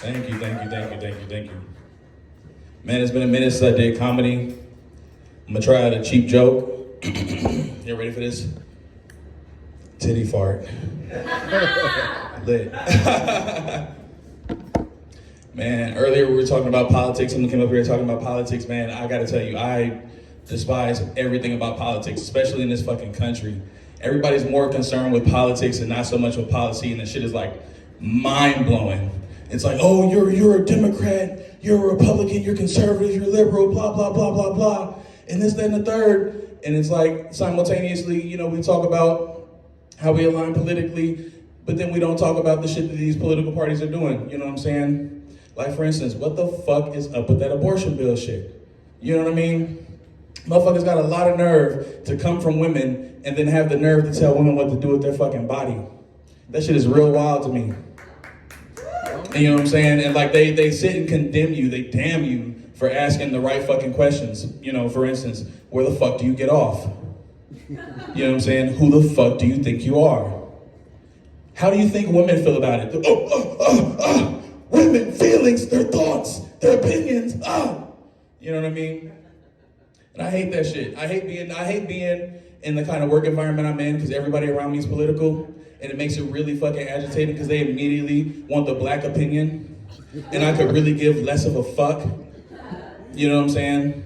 Thank you, thank you, thank you, thank you, thank you. Man, it's been a minute since I did comedy. I'm gonna try out a cheap joke. You ready for this? Titty fart. Lit. Man, earlier we were talking about politics. Someone came up here talking about politics. Man, I gotta tell you, I despise everything about politics, especially in this fucking country. Everybody's more concerned with politics and not so much with policy, and the shit is like mind-blowing. It's like, oh, you're a Democrat, you're a Republican, you're conservative, you're liberal, blah, blah, blah, blah, blah, and this, that, and the third. And it's like, simultaneously, you know, we talk about how we align politically, but then we don't talk about the shit that these political parties are doing, you know what I'm saying? Like, for instance, what the fuck is up with that abortion bill shit? You know what I mean? Motherfuckers got a lot of nerve to come from women and then have the nerve to tell women what to do with their fucking body. That shit is real wild to me. And you know what I'm saying? And like they sit and condemn you, they damn you for asking the right fucking questions. You know, for instance, where the fuck do you get off? You know what I'm saying? Who the fuck do you think you are? How do you think women feel about it? Women, feelings, their thoughts, their opinions, You know what I mean? And I hate that shit. I hate being in the kind of work environment I'm in because everybody around me is political. And it makes it really fucking agitating because they immediately want the black opinion. And I could really give less of a fuck. You know what I'm saying?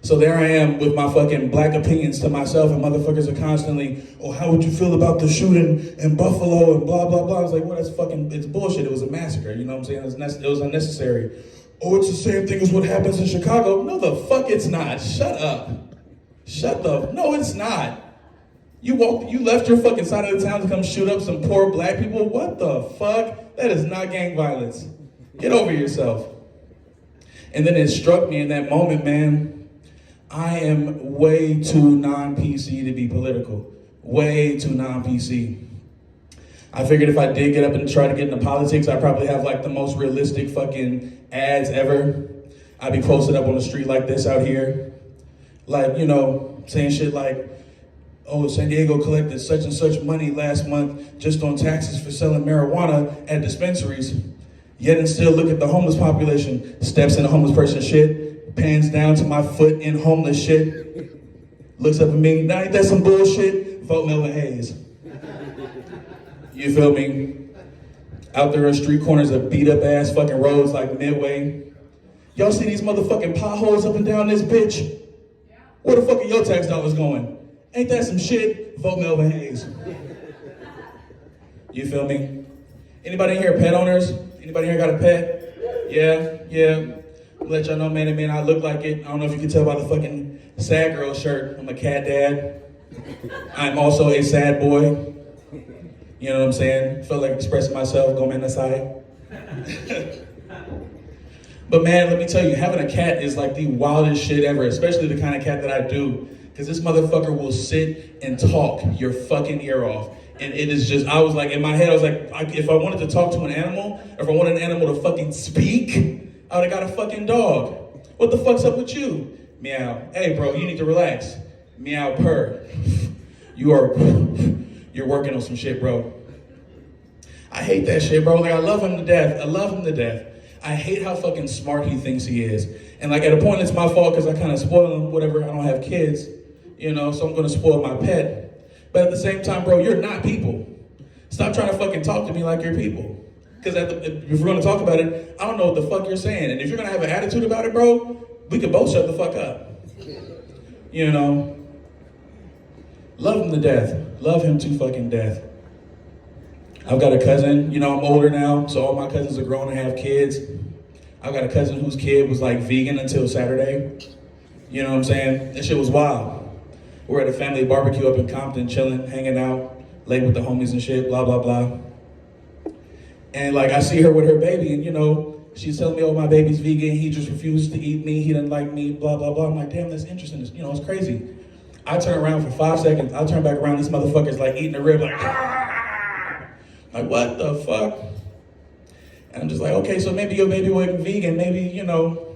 So there I am with my fucking black opinions to myself, and motherfuckers are constantly, oh, how would you feel about the shooting in Buffalo and blah, blah, blah. I was like, well, it's bullshit. It was a massacre, you know what I'm saying? It was unnecessary. Oh, it's the same thing as what happens in Chicago. No, the fuck it's not. Shut up. No, it's not. You left your fucking side of the town to come shoot up some poor black people? What the fuck? That is not gang violence. Get over yourself. And then it struck me in that moment, man, I am way too non-PC to be political. Way too non-PC. I figured if I did get up and try to get into politics, I'd probably have like the most realistic fucking ads ever. I'd be posted up on the street like this out here. Like, you know, saying shit like, oh, San Diego collected such and such money last month just on taxes for selling marijuana at dispensaries. Yet and still look at the homeless population. Steps in a homeless person's shit, pans down to my foot in homeless shit. Looks up at me, now ain't that some bullshit? Vote Melvin Hayes. You feel me? Out there on street corners of beat up ass fucking roads like Midway. Y'all see these motherfucking potholes up and down this bitch? Where the fuck are your tax dollars going? Ain't that some shit? Vote Melvin Hayes. You feel me? Anybody in here pet owners? Anybody here got a pet? Yeah. I'll let y'all know, man, I look like it. I don't know if you can tell by the fucking sad girl shirt. I'm a cat dad. I'm also a sad boy. You know what I'm saying? Felt like expressing myself, go man aside. But man, let me tell you, having a cat is like the wildest shit ever, especially the kind of cat that I do. Because this motherfucker will sit and talk your fucking ear off. And it is just, I was like, in my head, I was like, if I wanted to talk to an animal, or if I wanted an animal to fucking speak, I would have got a fucking dog. What the fuck's up with you? Meow. Hey bro, you need to relax. Meow purr. You're working on some shit, bro. I hate that shit, bro. Like, I love him to death. I hate how fucking smart he thinks he is. And like, at a point, it's my fault because I kind of spoil him, whatever. I don't have kids, you know, so I'm going to spoil my pet. But at the same time, bro, you're not people. Stop trying to fucking talk to me like you're people. Because if we're going to talk about it, I don't know what the fuck you're saying. And if you're going to have an attitude about it, bro, we can both shut the fuck up. You know? Love him to death. Love him to fucking death. I've got a cousin, you know, I'm older now, so all my cousins are grown and have kids. I've got a cousin whose kid was like vegan until Saturday. You know what I'm saying? That shit was wild. We're at a family barbecue up in Compton, chilling, hanging out, late with the homies and shit, blah, blah, blah. And like, I see her with her baby, and you know, she's telling me, oh, my baby's vegan, he just refused to eat meat, he doesn't like meat, blah, blah, blah. I'm like, damn, that's interesting, you know, it's crazy. I turn around for 5 seconds, I turn back around, this motherfucker's like eating a rib, like, like, what the fuck? And I'm just like, okay, so maybe your baby wasn't vegan, maybe, you know,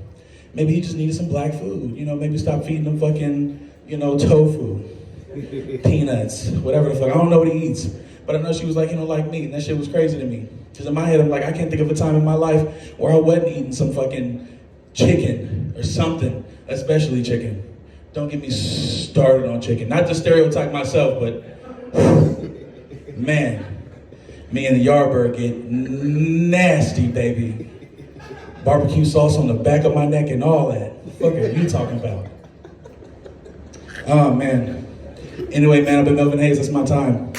maybe he just needed some black food, you know, maybe stop feeding him fucking, you know, tofu. peanuts, whatever the fuck. I don't know what he eats. But I know she was like, he don't like meat, and that shit was crazy to me. Because in my head, I'm like, I can't think of a time in my life where I wasn't eating some fucking chicken or something, especially chicken. Don't get me started on chicken. Not to stereotype myself, but man, me and the Yardbird get nasty, baby. Barbecue sauce on the back of my neck and all that. What are you talking about? Oh man. Anyway, man, I've been Melvin Hayes. That's my time.